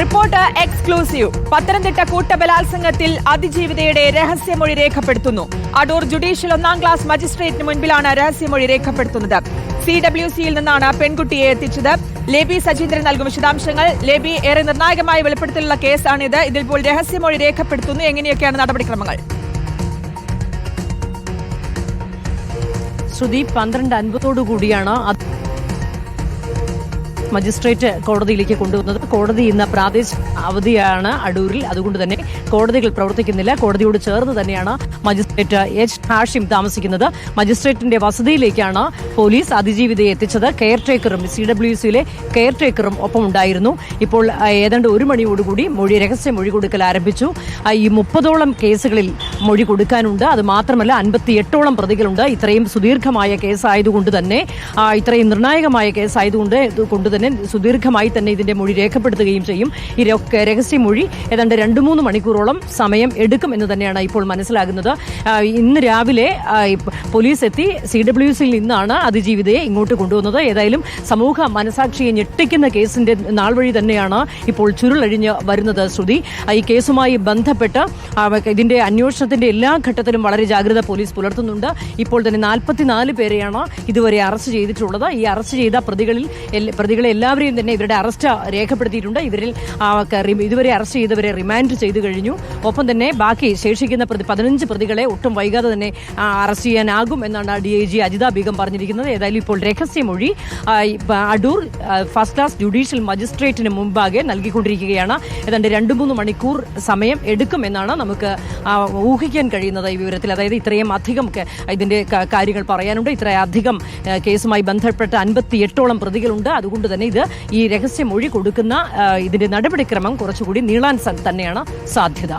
Report exclusive. Pathanamthitta കൂട്ടബലാത്സംഗത്തിൽ അതിജീവിതയുടെ രഹസ്യമൊഴി രേഖപ്പെടുത്തുന്നു. അടൂർ ജുഡീഷ്യൽ 1-ാം ക്ലാസ് മജിസ്ട്രേറ്റിന് മുൻപിലാണ് രഹസ്യമൊഴി രേഖപ്പെടുത്തുന്നത്. CWCയിൽ നിന്നാണ് പെൺകുട്ടിയെ എത്തിച്ചത്. ലേബി സജീന്ദ്രൻ നൽകും വിശദാംശങ്ങൾ. ലേബി, ഏറെ നിർണായകമായ വെളിപ്പെടുത്തലുള്ള കേസാണിത്. ഇതിപ്പോൾ രഹസ്യമൊഴി രേഖപ്പെടുത്തുന്നു. എങ്ങനെയൊക്കെയാണ് നടപടിക്രമങ്ങൾ? ശ്രുതി, 12:50 മജിസ്ട്രേറ്റ് കോടതിയിലേക്ക് കൊണ്ടുവന്നത്. കോടതി ഇന്ന് പ്രാദേശിക അവധിയാണ് അടൂരിൽ. അതുകൊണ്ട് തന്നെ കോടതികൾ പ്രവർത്തിക്കുന്നില്ല. കോടതിയോട് ചേർന്ന് തന്നെയാണ് മജിസ്ട്രേറ്റ് എച്ച് ഹാഷിം താമസിക്കുന്നത്. മജിസ്ട്രേറ്റിന്റെ വസതിയിലേക്കാണ് പോലീസ് അതിജീവിതയെ എത്തിച്ചത്. കെയർടേക്കറും CWCയിലെ കെയർടേക്കറും ഒപ്പം ഉണ്ടായിരുന്നു. ഇപ്പോൾ ഏതാണ്ട് 1 മണിയോടുകൂടി രഹസ്യ മൊഴി കൊടുക്കൽ ആരംഭിച്ചു. ഈ 30ഓളം കേസുകളിൽ മൊഴി കൊടുക്കാനുണ്ട്. അത് മാത്രമല്ല 58ഓളം പ്രതികളുണ്ട്. ഇത്രയും സുദീർഘമായ കേസായതുകൊണ്ട് തന്നെ, ഇത്രയും നിർണായകമായ കേസായതുകൊണ്ട് തന്നെ സുദീർഘമായി തന്നെ ഇതിന്റെ മൊഴി രേഖപ്പെടുത്തുകയും ചെയ്യും. ഈ രഹസ്യമൊഴി ഏതാണ്ട് 2-3 മണിക്കൂറോളം സമയം എടുക്കും എന്ന് തന്നെയാണ് ഇപ്പോൾ മനസ്സിലാകുന്നത്. ഇന്ന് രാവിലെ പോലീസ് എത്തി CWCയിൽ നിന്നാണ് അതിജീവിതയെ ഇങ്ങോട്ട് കൊണ്ടുവന്നത്. ഏതായാലും സമൂഹ മനസാക്ഷിയെ ഞെട്ടിക്കുന്ന കേസിന്റെ നാൾ വഴി തന്നെയാണ് ഇപ്പോൾ ചുരുളഴിഞ്ഞ് വരുന്നത്. ശ്രുതി, ഈ കേസുമായി ബന്ധപ്പെട്ട് ഇതിന്റെ അന്വേഷണത്തിന്റെ എല്ലാ ഘട്ടത്തിലും വളരെ ജാഗ്രത പോലീസ് പുലർത്തുന്നുണ്ട്. ഇപ്പോൾ തന്നെ 44 പേരെയാണ് ഇതുവരെ അറസ്റ്റ് ചെയ്തിട്ടുള്ളത്. ഈ അറസ്റ്റ് ചെയ്ത പ്രതികളെ എല്ലാവരെയും തന്നെ ഇവരുടെ അറസ്റ്റ് രേഖപ്പെടുത്തിയിട്ടുണ്ട്. ഇതുവരെ അറസ്റ്റ് ചെയ്തവരെ റിമാൻഡ് ചെയ്തു കഴിഞ്ഞു. ഒപ്പം തന്നെ ബാക്കി ശേഷിക്കുന്ന 15 പ്രതികളെ ഒട്ടും വൈകാതെ തന്നെ അറസ്റ്റ് ചെയ്യാനാകും എന്നാണ് DIG അജിത ബീഗം പറഞ്ഞിരിക്കുന്നത്. ഏതായാലും ഇപ്പോൾ രഹസ്യമൊഴി അടൂർ ഫസ്റ്റ് ക്ലാസ് ജുഡീഷ്യൽ മജിസ്ട്രേറ്റിന് മുമ്പാകെ നൽകിക്കൊണ്ടിരിക്കുകയാണ്. ഏതാണ്ട് 2-3 മണിക്കൂർ സമയം എടുക്കും എന്നാണ് നമുക്ക് ഊഹിക്കാൻ കഴിയുന്നത് ഈ വിവരത്തിൽ. അതായത് ഇത്രയും അധികം ഇതിന്റെ കാര്യങ്ങൾ പറയാനുണ്ട്. ഇത്രയധികം കേസുമായി ബന്ധപ്പെട്ട 58ഓളം പ്രതികളുണ്ട്. അതുകൊണ്ട് തന്നെ ഈ രഹസ്യമൊഴി കൊടുക്കുന്ന ഇതിന്റെ നടപടിക്രമം കുറച്ചുകൂടി നീളാൻ തന്നെയാണ് സാധ്യത.